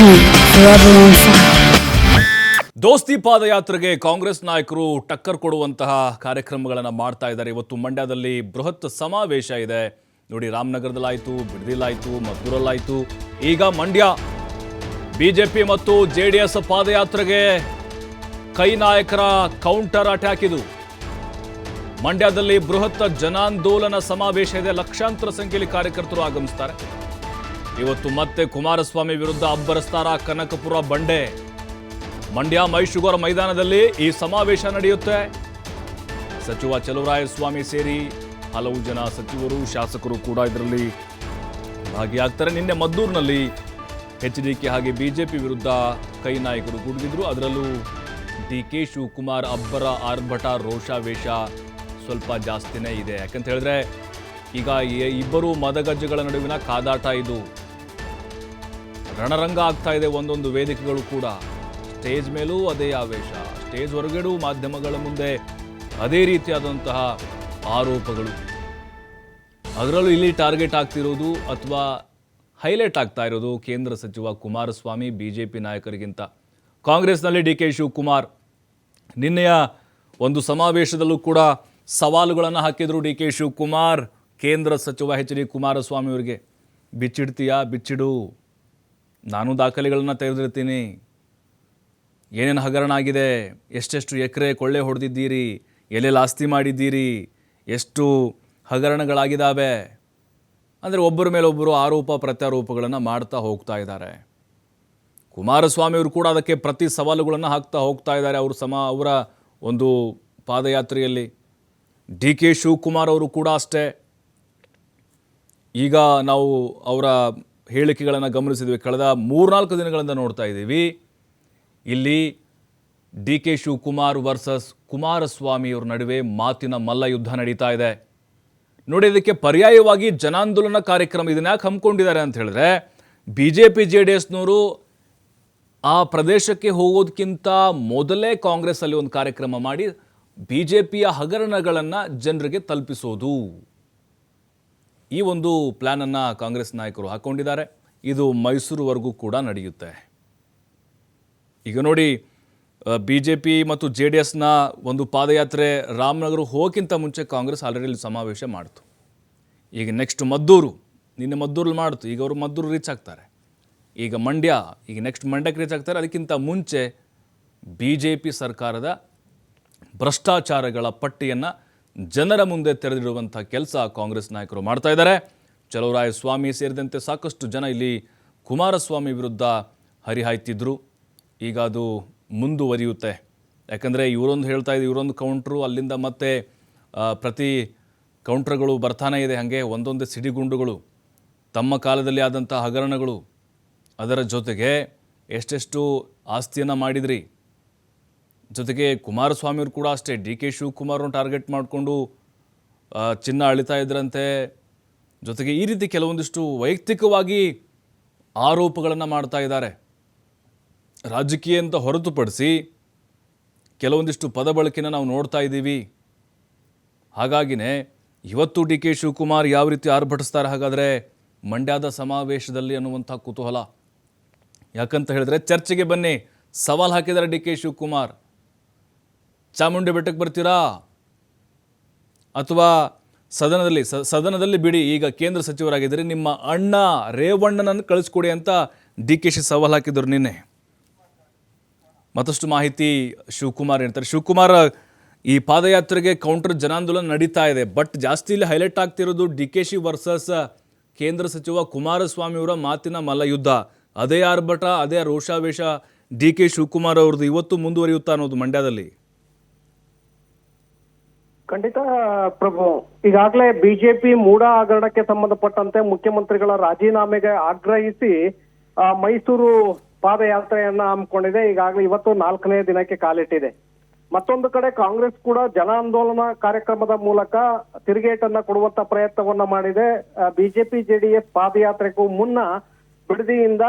heat, forever on fire. ದೋಸ್ತಿ ಪಾದಯಾತ್ರೆಗೆ ಕಾಂಗ್ರೆಸ್ ನಾಯಕರು ಟಕ್ಕರ್ ಕೊಡುವಂತಹ ಕಾರ್ಯಕ್ರಮಗಳನ್ನು ಮಾಡ್ತಾ ಇದ್ದಾರೆ. ಇವತ್ತು ಮಂಡ್ಯದಲ್ಲಿ ಬೃಹತ್ ಸಮಾವೇಶ ಇದೆ ನೋಡಿ. ರಾಮನಗರದಲ್ಲಾಯಿತು, ಬಿಡದಿಲಾಯಿತು, ಮದ್ದೂರಲ್ಲಾಯಿತು, ಈಗ ಮಂಡ್ಯ. ಬಿಜೆಪಿ ಮತ್ತು ಜೆಡಿಎಸ್ ಪಾದಯಾತ್ರೆಗೆ ಕೈ ನಾಯಕರ ಕೌಂಟರ್ ಅಟ್ಯಾಕ್ ಇದು. ಮಂಡ್ಯದಲ್ಲಿ ಬೃಹತ್ ಜನಾಂದೋಲನ ಸಮಾವೇಶ ಇದೆ. ಲಕ್ಷಾಂತರ ಸಂಖ್ಯೆಯಲ್ಲಿ ಕಾರ್ಯಕರ್ತರು ಆಗಮಿಸ್ತಾರೆ. ಇವತ್ತು ಮತ್ತೆ ಕುಮಾರಸ್ವಾಮಿ ವಿರುದ್ಧ ಅಬ್ಬರಿಸ್ತಾರ ಕನಕಪುರ ಬಂಡೆ. ಮಂಡ್ಯ ಮೈಶುಗರ ಮೈದಾನದಲ್ಲಿ ಈ ಸಮಾವೇಶ ನಡೆಯುತ್ತೆ. ಸಚಿವ ಚಲುವರಾಯಸ್ವಾಮಿ ಸೇರಿ ಹಲವು ಜನ ಸಚಿವರು, ಶಾಸಕರು ಕೂಡ ಇದರಲ್ಲಿ ಭಾಗಿಯಾಗ್ತಾರೆ. ನಿನ್ನೆ ಮದ್ದೂರಿನಲ್ಲಿ HDK ಹಾಗೆ ಬಿಜೆಪಿ ವಿರುದ್ಧ ಕೈ ನಾಯಕರು ಗುಡುಗಿದ್ರು. ಅದರಲ್ಲೂ DK ಶಿವಕುಮಾರ್ ಅಬ್ಬರ, ಆರ್ಭಟ, ರೋಷಾವೇಶ ಸ್ವಲ್ಪ ಜಾಸ್ತಿನೇ ಇದೆ. ಯಾಕಂತ ಹೇಳಿದ್ರೆ ಈಗ ಇಬ್ಬರು ಮದಗಜ್ಜಗಳ ನಡುವಿನ ಕಾದಾಟ ಇದು ರಣರಂಗ ಆಗ್ತಾ ಇದೆ. ಒಂದೊಂದು ವೇದಿಕೆಗಳು ಕೂಡ ಸ್ಟೇಜ್ ಮೇಲೂ ಅದೇ ಆವೇಶ, ಸ್ಟೇಜ್ ಹೊರಗಡೆ ಮಾಧ್ಯಮಗಳ ಮುಂದೆ ಅದೇ ರೀತಿಯಾದಂತಹ ಆರೋಪಗಳು. ಅದರಲ್ಲೂ ಇಲ್ಲಿ ಟಾರ್ಗೆಟ್ ಆಗ್ತಿರೋದು ಅಥವಾ ಹೈಲೈಟ್ ಆಗ್ತಾ ಇರೋದು ಕೇಂದ್ರ ಸಚಿವ ಕುಮಾರಸ್ವಾಮಿ ಬಿಜೆಪಿ ನಾಯಕರಿಗಿಂತ. ಕಾಂಗ್ರೆಸ್ನಲ್ಲಿ DK ಶಿವಕುಮಾರ್ ನಿನ್ನೆಯ ಒಂದು ಸಮಾವೇಶದಲ್ಲೂ ಕೂಡ ಸವಾಲುಗಳನ್ನು ಹಾಕಿದ್ರು. DK ಶಿವಕುಮಾರ್ ಕೇಂದ್ರ ಸಚಿವ HD ಕುಮಾರಸ್ವಾಮಿ ಅವರಿಗೆ, ಬಿಚ್ಚಿಡ್ತೀಯಾ ಬಿಚ್ಚಿಡು, ನಾನು ದಾಖಲೆಗಳನ್ನು ತೆಗೆದಿರ್ತೀನಿ, ಏನೇನು ಹಗರಣ ಆಗಿದೆ, ಎಷ್ಟೆಷ್ಟು ಎಕರೆ ಕೊಳ್ಳೆ ಹೊಡೆದಿದ್ದೀರಿ, ಎಲ್ಲೆಲ್ಲಿ ಆಸ್ತಿ ಮಾಡಿದ್ದೀರಿ, ಎಷ್ಟು ಹಗರಣಗಳಾಗಿದ್ದಾವೆ ಅಂದರೆ ಒಬ್ಬರ ಮೇಲೊಬ್ಬರು ಆರೋಪ ಪ್ರತ್ಯಾರೋಪಗಳನ್ನು ಮಾಡ್ತಾ ಹೋಗ್ತಾ ಇದ್ದಾರೆ. ಕುಮಾರಸ್ವಾಮಿಯವರು ಕೂಡ ಅದಕ್ಕೆ ಪ್ರತಿ ಸವಾಲುಗಳನ್ನು ಹಾಕ್ತಾ ಹೋಗ್ತಾ ಇದ್ದಾರೆ. ಅವರ ಒಂದು ಪಾದಯಾತ್ರೆಯಲ್ಲಿ DK ಶಿವಕುಮಾರ್ ಅವರು ಕೂಡ ಅಷ್ಟೇ. ಈಗ ನಾವು ಅವರ ಹೇಳಿಕೆಗಳನ್ನು ಗಮನಿಸಿದ್ವಿ. ಕಳೆದ 3-4 ದಿನಗಳಿಂದ ನೋಡ್ತಾ ಇದ್ದೀವಿ. ಇಲ್ಲಿ DK ಶಿವಕುಮಾರ್ ವರ್ಸಸ್ ಕುಮಾರಸ್ವಾಮಿಯವ್ರ ನಡುವೆ ಮಾತಿನ ಮಲ್ಲ ಯುದ್ಧ ನಡೀತಾ ಇದೆ ನೋಡಿ. ಇದಕ್ಕೆ ಪರ್ಯಾಯವಾಗಿ ಜನಾಂದೋಲನ ಕಾರ್ಯಕ್ರಮ ಇದನ್ನ ಯಾಕೆ ಹಮ್ಮಿಕೊಂಡಿದ್ದಾರೆ ಅಂತ ಹೇಳಿದ್ರೆ, BJP JDSನವರು ಆ ಪ್ರದೇಶಕ್ಕೆ ಹೋಗೋದಕ್ಕಿಂತ ಮೊದಲೇ ಕಾಂಗ್ರೆಸ್ಸಲ್ಲಿ ಒಂದು ಕಾರ್ಯಕ್ರಮ ಮಾಡಿ BJPಯ ಹಗರಣಗಳನ್ನು ಜನರಿಗೆ ತಲುಪಿಸೋದು, ಈ ಒಂದು ಪ್ಲ್ಯಾನನ್ನು ಕಾಂಗ್ರೆಸ್ ನಾಯಕರು ಹಾಕ್ಕೊಂಡಿದ್ದಾರೆ. ಇದು ಮೈಸೂರುವರೆಗೂ ಕೂಡ ನಡೆಯುತ್ತೆ. ಈಗ ನೋಡಿ, BJP ಮತ್ತು JDSನ ಒಂದು ಪಾದಯಾತ್ರೆ ರಾಮನಗರ ಹೋಗೋಕ್ಕಿಂತ ಮುಂಚೆ ಕಾಂಗ್ರೆಸ್ ಆಲ್ರೆಡಿ ಸಮಾವೇಶ ಮಾಡ್ತು. ಈಗ ನೆಕ್ಸ್ಟ್ ಮದ್ದೂರು, ನಿನ್ನೆ ಮದ್ದೂರಲ್ಲಿ ಮಾಡ್ತು, ಈಗ ಅವರು ಮದ್ದೂರು ರೀಚ್ ಆಗ್ತಾರೆ. ಈಗ ಮಂಡ್ಯ, ಈಗ ನೆಕ್ಸ್ಟ್ ಮಂಡ್ಯಕ್ಕೆ ರೀಚ್ ಆಗ್ತಾರೆ. ಅದಕ್ಕಿಂತ ಮುಂಚೆ BJP ಸರ್ಕಾರದ ಭ್ರಷ್ಟಾಚಾರಗಳ ಪಟ್ಟಿಯನ್ನು ಜನರ ಮುಂದೆ ತೆರೆದಿಡುವಂಥ ಕೆಲಸ ಕಾಂಗ್ರೆಸ್ ನಾಯಕರು ಮಾಡ್ತಾ ಇದ್ದಾರೆ. ಚಲುವರಾಯಸ್ವಾಮಿ ಸೇರಿದಂತೆ ಸಾಕಷ್ಟು ಜನ ಇಲ್ಲಿ ಕುಮಾರಸ್ವಾಮಿ ವಿರುದ್ಧ ಹರಿಹಾಯ್ತಿದ್ರು. ಈಗ ಅದು ಮುಂದುವರಿಯುತ್ತೆ. ಯಾಕಂದರೆ ಇವರೊಂದು ಹೇಳ್ತಾ ಇದೆ, ಇವರೊಂದು ಕೌಂಟ್ರು, ಅಲ್ಲಿಂದ ಮತ್ತೆ ಪ್ರತಿ ಕೌಂಟ್ರ್ಗಳು ಬರ್ತಾನೆ ಇದೆ. ಹಾಗೆ ಒಂದೊಂದೇ ಸಿಡಿಗುಂಡುಗಳು, ತಮ್ಮ ಕಾಲದಲ್ಲಿ ಆದಂಥ ಹಗರಣಗಳು, ಅದರ ಜೊತೆಗೆ ಎಷ್ಟೆಷ್ಟು ಆಸ್ತಿಯನ್ನು ಮಾಡಿದ್ರಿ. ಜೊತೆಗೆ ಕುಮಾರಸ್ವಾಮಿಯವರು ಕೂಡ ಅಷ್ಟೇ DK ಶಿವಕುಮಾರನ್ನು ಟಾರ್ಗೆಟ್ ಮಾಡಿಕೊಂಡು ಚಿನ್ನ ಅಳಿತಾ ಇದ್ರಂತೆ. ಜೊತೆಗೆ ಈ ರೀತಿ ಕೆಲವೊಂದಿಷ್ಟು ವೈಯಕ್ತಿಕವಾಗಿ ಆರೋಪಗಳನ್ನು ಮಾಡ್ತಾ ಇದ್ದಾರೆ. ರಾಜಕೀಯ ಅಂತ ಹೊರತುಪಡಿಸಿ ಕೆಲವೊಂದಿಷ್ಟು ಪದ ಬಳಕೆನ ನಾವು ನೋಡ್ತಾ ಇದ್ದೀವಿ. ಹಾಗಾಗಿನೇ ಇವತ್ತು DK ಶಿವಕುಮಾರ್ ಯಾವ ರೀತಿ ಆರ್ಭಟಿಸ್ತಾರೆ ಹಾಗಾದರೆ ಮಂಡ್ಯದ ಸಮಾವೇಶದಲ್ಲಿ ಅನ್ನುವಂಥ ಕುತೂಹಲ. ಯಾಕಂತ ಹೇಳಿದ್ರೆ ಚರ್ಚೆಗೆ ಬನ್ನಿ, ಸವಾಲು ಹಾಕಿದ್ದಾರೆ DK ಶಿವಕುಮಾರ್. ಚಾಮುಂಡಿ ಬೆಟ್ಟಕ್ಕೆ ಬರ್ತೀರಾ ಅಥವಾ ಸದನದಲ್ಲಿ ಬಿಡಿ, ಈಗ ಕೇಂದ್ರ ಸಚಿವರಾಗಿದ್ದರೆ ನಿಮ್ಮ ಅಣ್ಣ ರೇವಣ್ಣನನ್ನು ಕಳಿಸ್ಕೊಡಿ ಅಂತ DK ಸವಾಲು ಹಾಕಿದ್ರು ನಿನ್ನೆ. ಮತ್ತಷ್ಟು ಮಾಹಿತಿ ಶಿವಕುಮಾರ್ ಹೇಳ್ತಾರೆ. ಶಿವಕುಮಾರ್, ಈ ಪಾದಯಾತ್ರೆಗೆ ಕೌಂಟರ್ ಜನಾಂದೋಲನ ನಡೀತಾ ಇದೆ, ಬಟ್ ಜಾಸ್ತಿ ಇಲ್ಲಿ ಹೈಲೈಟ್ ಆಗ್ತಿರೋದು DK ವರ್ಸಸ್ ಕೇಂದ್ರ ಸಚಿವ ಕುಮಾರಸ್ವಾಮಿಯವರ ಮಾತಿನ ಮಲ್ಲ ಯುದ್ಧ. ಅದೇ ಆರ್ಭಟ, ಅದೇ ರೋಷಾವೇಶ DK ಶಿವಕುಮಾರ್ ಅವ್ರದ್ದು ಇವತ್ತು ಮುಂದುವರಿಯುತ್ತಾ ಅನ್ನೋದು ಮಂಡ್ಯದಲ್ಲಿ. ಖಂಡಿತ ಪ್ರಭು, ಈಗಾಗಲೇ ಬಿಜೆಪಿ ಮೂಢ ಹಗರಣಕ್ಕೆ ಸಂಬಂಧಪಟ್ಟಂತೆ ಮುಖ್ಯಮಂತ್ರಿಗಳ ರಾಜೀನಾಮೆಗೆ ಆಗ್ರಹಿಸಿ ಮೈಸೂರು ಪಾದಯಾತ್ರೆಯನ್ನ ಹಮ್ಮಿಕೊಂಡಿದೆ. ಈಗಾಗಲೇ ಇವತ್ತು 4ನೇ ದಿನಕ್ಕೆ ಕಾಲಿಟ್ಟಿದೆ. ಮತ್ತೊಂದು ಕಡೆ ಕಾಂಗ್ರೆಸ್ ಕೂಡ ಜನ ಆಂದೋಲನ ಕಾರ್ಯಕ್ರಮದ ಮೂಲಕ ತಿರುಗೇಟನ್ನ ಕೊಡುವಂತ ಪ್ರಯತ್ನವನ್ನ ಮಾಡಿದೆ. ಬಿಜೆಪಿ JDS ಪಾದಯಾತ್ರೆಗೂ ಮುನ್ನ ಬಿಡದಿಯಿಂದ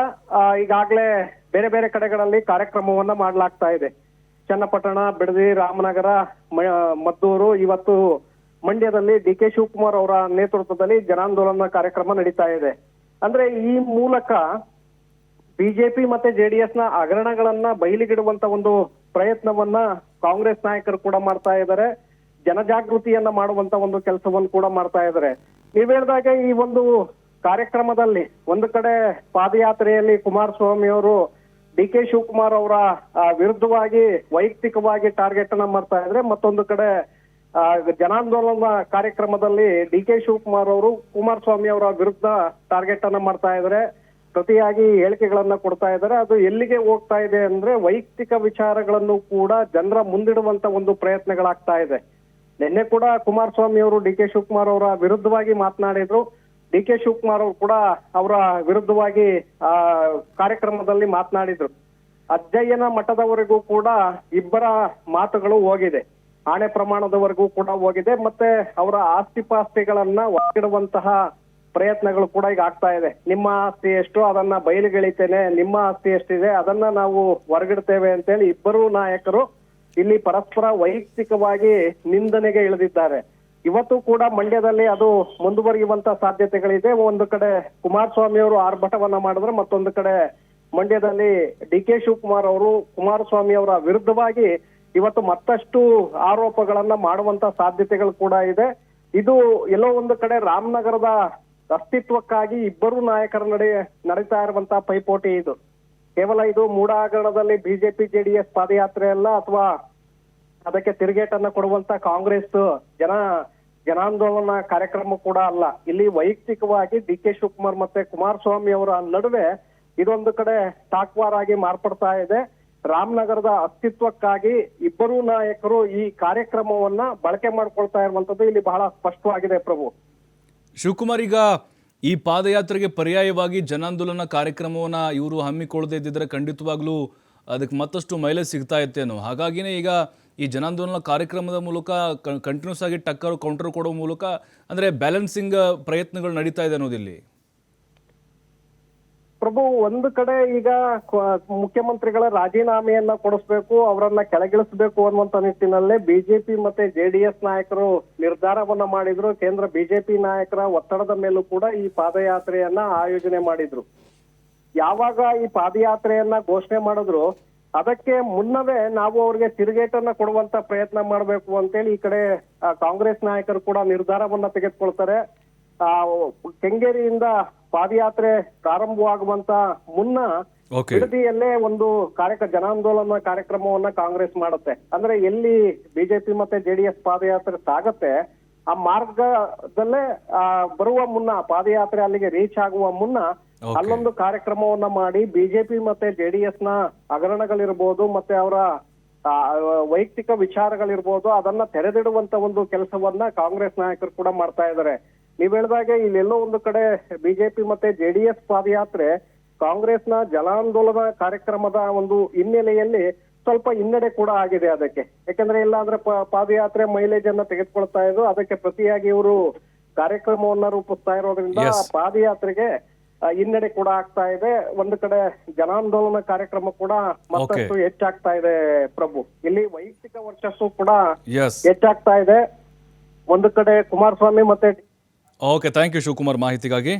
ಈಗಾಗಲೇ ಬೇರೆ ಬೇರೆ ಕಡೆಗಳಲ್ಲಿ ಕಾರ್ಯಕ್ರಮವನ್ನ ಮಾಡಲಾಗ್ತಾ ಇದೆ. ಚನ್ನಪಟ್ಟಣ, ಬಿಡದಿ, ರಾಮನಗರ, ಮದ್ದೂರು, ಇವತ್ತು ಮಂಡ್ಯದಲ್ಲಿ DK ಶಿವಕುಮಾರ್ ಅವರ ನೇತೃತ್ವದಲ್ಲಿ ಜನಾಂದೋಲನ ಕಾರ್ಯಕ್ರಮ ನಡೀತಾ ಇದೆ. ಅಂದ್ರೆ ಈ ಮೂಲಕ ಬಿಜೆಪಿ ಮತ್ತೆ ಜೆಡಿಎಸ್ ನ ಹಗರಣಗಳನ್ನ ಬಯಲಿಗಿಡುವಂತ ಒಂದು ಪ್ರಯತ್ನವನ್ನ ಕಾಂಗ್ರೆಸ್ ನಾಯಕರು ಕೂಡ ಮಾಡ್ತಾ ಇದ್ದಾರೆ. ಜನಜಾಗೃತಿಯನ್ನ ಮಾಡುವಂತ ಒಂದು ಕೆಲಸವನ್ನು ಕೂಡ ಮಾಡ್ತಾ ಇದ್ದಾರೆ. ನೀವ್ ಹೇಳಿದಾಗ ಈ ಒಂದು ಕಾರ್ಯಕ್ರಮದಲ್ಲಿ ಒಂದು ಕಡೆ ಪಾದಯಾತ್ರೆಯಲ್ಲಿ ಕುಮಾರಸ್ವಾಮಿ ಅವರು ಡಿ ಕೆ ಶಿವಕುಮಾರ್ ಅವರ ವಿರುದ್ಧವಾಗಿ ವೈಯಕ್ತಿಕವಾಗಿ ಟಾರ್ಗೆಟ್ ಅನ್ನ ಮಾಡ್ತಾ ಇದ್ರೆ, ಮತ್ತೊಂದು ಕಡೆ ಜನಾಂದೋಲನ ಕಾರ್ಯಕ್ರಮದಲ್ಲಿ ಡಿ ಕೆ ಶಿವಕುಮಾರ್ ಅವರು ಕುಮಾರಸ್ವಾಮಿ ಅವರ ವಿರುದ್ಧ ಟಾರ್ಗೆಟ್ ಅನ್ನ ಮಾಡ್ತಾ ಇದ್ದಾರೆ. ಪ್ರತಿಯಾಗಿ ಹೇಳಿಕೆಗಳನ್ನ ಕೊಡ್ತಾ ಇದ್ದಾರೆ. ಅದು ಎಲ್ಲಿಗೆ ಹೋಗ್ತಾ ಇದೆ ಅಂದ್ರೆ ವೈಯಕ್ತಿಕ ವಿಚಾರಗಳನ್ನು ಕೂಡ ಜನರ ಮುಂದಿಡುವಂತ ಒಂದು ಪ್ರಯತ್ನಗಳಾಗ್ತಾ ಇದೆ. ನಿನ್ನೆ ಕೂಡ ಕುಮಾರಸ್ವಾಮಿ ಅವರು ಡಿ ಕೆ ಶಿವಕುಮಾರ್ ಅವರ ವಿರುದ್ಧವಾಗಿ ಮಾತನಾಡಿದ್ರು. ಡಿ ಕೆ ಶಿವಕುಮಾರ್ ಅವರು ಕೂಡ ಅವರ ವಿರುದ್ಧವಾಗಿ ಕಾರ್ಯಕ್ರಮದಲ್ಲಿ ಮಾತನಾಡಿದ್ರು. ಅಜ್ಜಯ್ಯನ ಮಠದವರೆಗೂ ಕೂಡ ಇಬ್ಬರ ಮಾತುಗಳು ಹೋಗಿದೆ. ಆಣೆ ಪ್ರಮಾಣದವರೆಗೂ ಕೂಡ ಹೋಗಿದೆ. ಮತ್ತೆ ಅವರ ಆಸ್ತಿ ಪಾಸ್ತಿಗಳನ್ನ ಒಳಗಿಡುವಂತಹ ಪ್ರಯತ್ನಗಳು ಕೂಡ ಈಗ ಆಗ್ತಾ ಇದೆ. ನಿಮ್ಮ ಆಸ್ತಿ ಎಷ್ಟು ಅದನ್ನ ಬಯಲಿಗೆಳಿತೇನೆ, ನಿಮ್ಮ ಆಸ್ತಿ ಎಷ್ಟಿದೆ ಅದನ್ನ ನಾವು ಹೊರಗಿಡ್ತೇವೆ ಅಂತೇಳಿ ಇಬ್ಬರು ನಾಯಕರು ಇಲ್ಲಿ ಪರಸ್ಪರ ವೈಯಕ್ತಿಕವಾಗಿ ನಿಂದನೆಗೆ ಇಳಿದಿದ್ದಾರೆ. ಇವತ್ತು ಕೂಡ ಮಂಡ್ಯದಲ್ಲಿ ಅದು ಮುಂದುವರಿಯುವಂತ ಸಾಧ್ಯತೆಗಳಿದೆ. ಒಂದು ಕಡೆ ಕುಮಾರಸ್ವಾಮಿ ಅವರು ಆರ್ಭಟವನ್ನ ಮಾಡಿದ್ರೆ, ಮತ್ತೊಂದು ಕಡೆ ಮಂಡ್ಯದಲ್ಲಿ ಡಿ ಕೆ ಶಿವಕುಮಾರ್ ಅವರು ಕುಮಾರಸ್ವಾಮಿ ಅವರ ವಿರುದ್ಧವಾಗಿ ಇವತ್ತು ಮತ್ತಷ್ಟು ಆರೋಪಗಳನ್ನ ಮಾಡುವಂತ ಸಾಧ್ಯತೆಗಳು ಕೂಡ ಇದೆ. ಇದು ಎಲ್ಲೋ ಒಂದು ಕಡೆ ರಾಮನಗರದ ಅಸ್ತಿತ್ವಕ್ಕಾಗಿ ಇಬ್ಬರು ನಾಯಕರ ನಡೀತಾ ಇರುವಂತಹ ಪೈಪೋಟಿ ಇದು. ಕೇವಲ ಇದು ಮೂಡ ಹಗರಣದಲ್ಲಿ ಬಿಜೆಪಿ ಜೆಡಿಎಸ್ ಪಾದಯಾತ್ರೆ ಅಲ್ಲ, ಅಥವಾ ಅದಕ್ಕೆ ತಿರುಗೇಟನ್ನ ಕೊಡುವಂತ ಕಾಂಗ್ರೆಸ್ ಜನಾಂದೋಲನ ಕಾರ್ಯಕ್ರಮ ಕೂಡ ಅಲ್ಲ. ಇಲ್ಲಿ ವೈಯಕ್ತಿಕವಾಗಿ ಡಿ ಕೆ ಶಿವಕುಮಾರ್ ಮತ್ತೆ ಕುಮಾರಸ್ವಾಮಿ ಅವರ ನಡುವೆ ಇದೊಂದು ಕಡೆ ಟಾಕ್ವಾರ್ ಆಗಿ ಮಾರ್ಪಡ್ತಾ ಇದೆ. ರಾಮನಗರದ ಅಸ್ತಿತ್ವಕ್ಕಾಗಿ ಇಬ್ಬರು ನಾಯಕರು ಈ ಕಾರ್ಯಕ್ರಮವನ್ನ ಬಳಕೆ ಮಾಡ್ಕೊಳ್ತಾ ಇರುವಂತದ್ದು ಇಲ್ಲಿ ಬಹಳ ಸ್ಪಷ್ಟವಾಗಿದೆ. ಪ್ರಭು ಶಿವಕುಮಾರ್, ಈಗ ಈ ಪಾದಯಾತ್ರೆಗೆ ಪರ್ಯಾಯವಾಗಿ ಜನಾಂದೋಲನ ಕಾರ್ಯಕ್ರಮವನ್ನು ಇವರು ಹಮ್ಮಿಕೊಳ್ಳದೆ ಇದ್ದಿದ್ರೆ ಖಂಡಿತವಾಗ್ಲೂ ಅದಕ್ಕೆ ಮತ್ತಷ್ಟು ಮೈಲೇಜ್ ಸಿಗ್ತಾ ಇತ್ತೇನೋ. ಹಾಗಾಗಿನೇ ಈಗ ಈ ಜನಾಂದೋಲನ ಕಾರ್ಯಕ್ರಮದ ಮೂಲಕ ಕಂಟಿನ್ಯೂಸ್ ಆಗಿ ಕೌಂಟರ್ ಕೊಡೋ ಮೂಲಕ ಅಂದರೆ ಬ್ಯಾಲೆನ್ಸಿಂಗ್ ಪ್ರಯತ್ನಗಳು ನಡೀತಾ ಇದೆ ಅನ್ನೋದಿಲ್ಲಿ. ಪ್ರಭು, ಒಂದು ಕಡೆ ಈಗ ಮುಖ್ಯಮಂತ್ರಿಗಳ ರಾಜೀನಾಮೆಯನ್ನ ಕೊಡಿಸ್ಬೇಕು, ಅವರನ್ನ ಕೆಳಗಿಳಿಸಬೇಕು ಅನ್ನುವಂತ ನಿಟ್ಟಿನಲ್ಲೇ ಬಿಜೆಪಿ ಮತ್ತೆ ಜೆಡಿಎಸ್ ನಾಯಕರು ನಿರ್ಧಾರವನ್ನ ಮಾಡಿದ್ರು. ಕೇಂದ್ರ ಬಿಜೆಪಿ ನಾಯಕರ ಒತ್ತಡದ ಮೇಲೂ ಕೂಡ ಈ ಪಾದಯಾತ್ರೆಯನ್ನ ಆಯೋಜನೆ ಮಾಡಿದ್ರು. ಯಾವಾಗ ಈ ಪಾದಯಾತ್ರೆಯನ್ನ ಘೋಷಣೆ ಮಾಡಿದ್ರು ಅದಕ್ಕೆ ಮುನ್ನವೇ ನಾವು ಅವ್ರಿಗೆ ತಿರುಗೇಟನ್ನ ಕೊಡುವಂತ ಪ್ರಯತ್ನ ಮಾಡ್ಬೇಕು ಅಂತೇಳಿ ಈ ಕಡೆ ಕಾಂಗ್ರೆಸ್ ನಾಯಕರು ಕೂಡ ನಿರ್ಧಾರವನ್ನ ತೆಗೆದುಕೊಳ್ತಾರೆ. ಕೆಂಗೇರಿಯಿಂದ ಪಾದಯಾತ್ರೆ ಪ್ರಾರಂಭವಾಗುವಂತ ಮುನ್ನ ಬಿಡದಿಯಲ್ಲೇ ಒಂದು ಜನಾಂದೋಲನ ಕಾರ್ಯಕ್ರಮವನ್ನ ಕಾಂಗ್ರೆಸ್ ಮಾಡುತ್ತೆ. ಅಂದ್ರೆ ಎಲ್ಲಿ ಬಿಜೆಪಿ ಮತ್ತೆ ಜೆಡಿಎಸ್ ಪಾದಯಾತ್ರೆ ಸಾಗತ್ತೆ ಆ ಮಾರ್ಗದಲ್ಲೇ ಬರುವ ಮುನ್ನ, ಪಾದಯಾತ್ರೆ ಅಲ್ಲಿಗೆ ರೀಚ್ ಆಗುವ ಮುನ್ನ ಅಲ್ಲೊಂದು ಕಾರ್ಯಕ್ರಮವನ್ನ ಮಾಡಿ ಬಿಜೆಪಿ ಮತ್ತೆ ಜೆಡಿಎಸ್ ನ ಹಗರಣಗಳಿರ್ಬೋದು ಮತ್ತೆ ಅವರ ವೈಯಕ್ತಿಕ ವಿಚಾರಗಳಿರ್ಬೋದು ಅದನ್ನ ತೆರೆದಿಡುವಂತ ಒಂದು ಕೆಲಸವನ್ನ ಕಾಂಗ್ರೆಸ್ ನಾಯಕರು ಕೂಡ ಮಾಡ್ತಾ ಇದ್ದಾರೆ. ನೀವ್ ಹೇಳಿದಾಗೆ ಇಲ್ಲೆಲ್ಲೋ ಒಂದು ಕಡೆ ಬಿಜೆಪಿ ಮತ್ತೆ ಜೆಡಿಎಸ್ ಪಾದಯಾತ್ರೆ ಕಾಂಗ್ರೆಸ್ನ ಜನಾಂದೋಲನ ಕಾರ್ಯಕ್ರಮದ ಒಂದು ಹಿನ್ನೆಲೆಯಲ್ಲಿ ಸ್ವಲ್ಪ ಹಿನ್ನಡೆ ಕೂಡ ಆಗಿದೆ ಅದಕ್ಕೆ. ಯಾಕಂದ್ರೆ ಇಲ್ಲ ಅಂದ್ರೆ ಪಾದಯಾತ್ರೆ ಮೈಲೇಜ್ ಅನ್ನ ತೆಗೆದುಕೊಳ್ತಾ ಇದ್ರು. ಅದಕ್ಕೆ ಪ್ರತಿಯಾಗಿ ಇವರು ಕಾರ್ಯಕ್ರಮವನ್ನ ರೂಪಿಸ್ತಾ ಇರೋದ್ರಿಂದ ಪಾದಯಾತ್ರೆಗೆ ಹಿನ್ನಡೆ ಕೂಡ ಆಗ್ತಾ ಇದೆ. ಒಂದು ಕಡೆ ಜನಾಂದೋಲನ ಕಾರ್ಯಕ್ರಮ ಕೂಡ ಮತ್ತಷ್ಟು ಹೆಚ್ಚಾಗ್ತಾ ಇದೆ. ಪ್ರಭು, ಇಲ್ಲಿ ವೈಯಕ್ತಿಕ ವರ್ಚಸ್ಸು ಕೂಡ ಹೆಚ್ಚಾಗ್ತಾ ಇದೆ. ಒಂದು ಕಡೆ ಕುಮಾರಸ್ವಾಮಿ ಮತ್ತೆ ಓಕೆ, ಥ್ಯಾಂಕ್ ಯು ಶಿವಕುಮಾರ್ ಮಾಹಿತಿಗಾಗಿ.